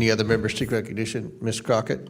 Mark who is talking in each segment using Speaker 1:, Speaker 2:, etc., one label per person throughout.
Speaker 1: Any other members seek recognition? Ms. Crockett?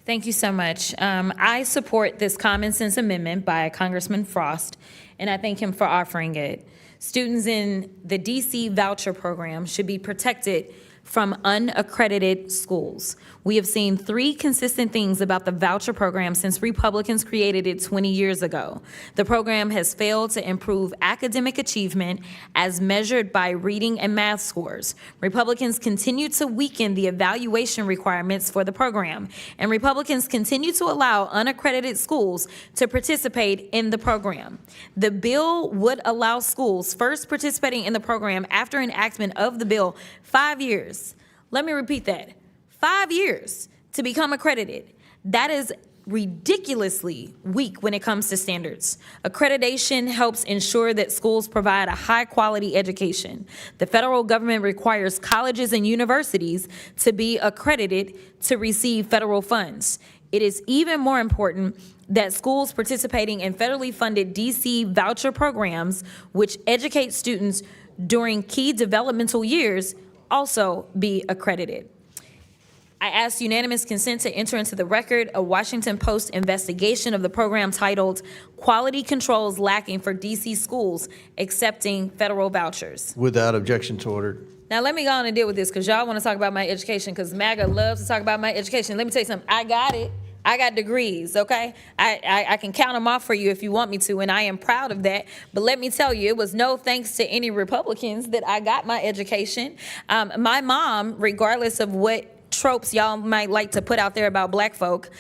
Speaker 2: Thank you so much. I support this common sense amendment by Congressman Frost, and I thank him for offering it. Students in the D.C. voucher program should be protected from unaccredited schools. We have seen three consistent things about the voucher program since Republicans created it 20 years ago. The program has failed to improve academic achievement as measured by reading and math scores. Republicans continue to weaken the evaluation requirements for the program, and Republicans continue to allow unaccredited schools to participate in the program. The bill would allow schools first participating in the program after enactment of the bill 5 years. Let me repeat that. 5 years to become accredited. That is ridiculously weak when it comes to standards. Accreditation helps ensure that schools provide a high-quality education. The federal government requires colleges and universities to be accredited to receive federal funds. It is even more important that schools participating in federally funded D.C. voucher programs, which educate students during key developmental years, also be accredited. I ask unanimous consent to enter into the record a Washington Post investigation of the program titled "Quality Controls Lacking for D.C. Schools Accepting Federal Vouchers."
Speaker 1: Without objection to order.
Speaker 2: Now let me go on and deal with this, because y'all want to talk about my education, because MAGA loves to talk about my education. Let me tell you something. I got it. I got degrees, okay? I can count them off for you if you want me to, and I am proud of that. But let me tell you, it was no thanks to any Republicans that I got my education. My mom, regardless of what tropes y'all might like to put out there about black folk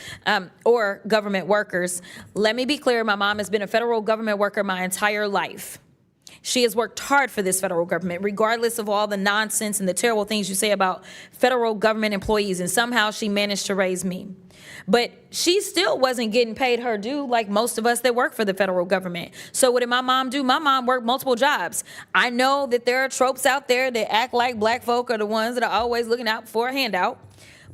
Speaker 2: or government workers, let me be clear, my mom has been a federal government worker my entire life. She has worked hard for this federal government, regardless of all the nonsense and the terrible things you say about federal government employees, and somehow she managed to raise me. But she still wasn't getting paid her due like most of us that work for the federal government. So what did my mom do? My mom worked multiple jobs. I know that there are tropes out there that act like black folk are the ones that are always looking out for a handout.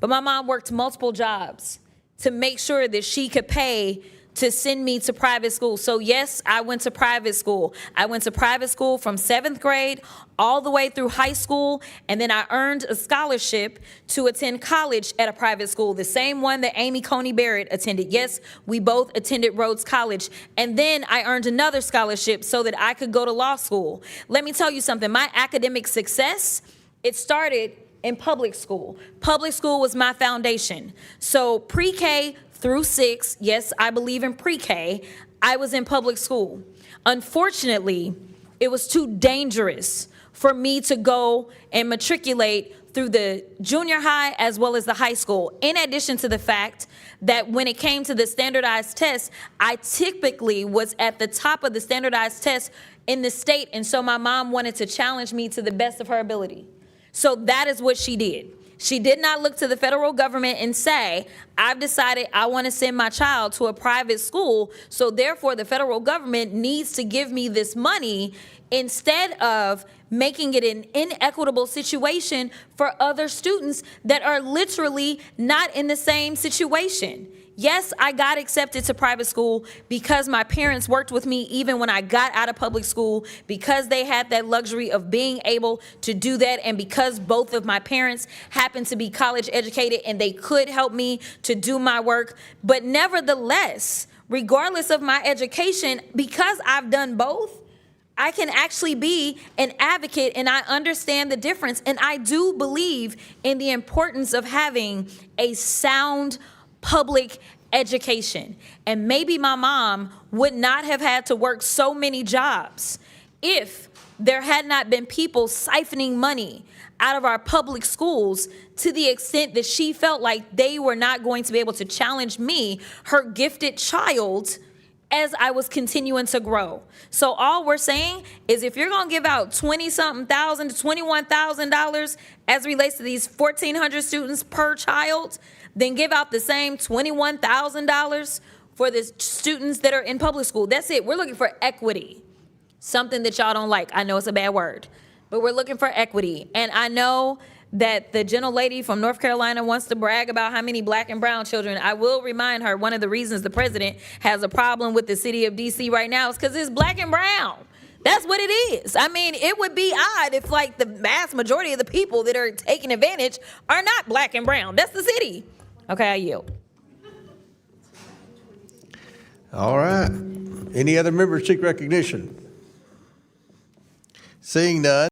Speaker 2: But my mom worked multiple jobs to make sure that she could pay to send me to private school. So yes, I went to private school. I went to private school from 7th grade all the way through high school, and then I earned a scholarship to attend college at a private school, the same one that Amy Coney Barrett attended. Yes, we both attended Rhodes College. And then I earned another scholarship so that I could go to law school. Let me tell you something, my academic success, it started in public school. Public school was my foundation. So pre-K through 6, yes, I believe in pre-K, I was in public school. Unfortunately, it was too dangerous for me to go and matriculate through the junior high as well as the high school. In addition to the fact that when it came to the standardized tests, I typically was at the top of the standardized tests in the state, and so my mom wanted to challenge me to the best of her ability. So that is what she did. She did not look to the federal government and say, I've decided I want to send my child to a private school, so therefore the federal government needs to give me this money, instead of making it an inequitable situation for other students that are literally not in the same situation. Yes, I got accepted to private school because my parents worked with me even when I got out of public school, because they had that luxury of being able to do that, and because both of my parents happened to be college educated and they could help me to do my work. But nevertheless, regardless of my education, because I've done both, I can actually be an advocate, and I understand the difference. And I do believe in the importance of having a sound public education. And maybe my mom would not have had to work so many jobs if there had not been people siphoning money out of our public schools to the extent that she felt like they were not going to be able to challenge me, her gifted child, as I was continuing to grow. So all we're saying is, if you're gonna give out $20-something thousand to $21,000 as it relates to these 1,400 students per child, then give out the same $21,000 for the students that are in public school. That's it. We're looking for equity, something that y'all don't like. I know it's a bad word, but we're looking for equity. And I know that the gentlelady from North Carolina wants to brag about how many black and brown children. I will remind her, one of the reasons the president has a problem with the city of D.C. right now is because it's black and brown. That's what it is. I mean, it would be odd if like the vast majority of the people that are taking advantage are not black and brown. That's the city. Okay, I yield.
Speaker 1: All right. Any other members seek recognition? Seeing none.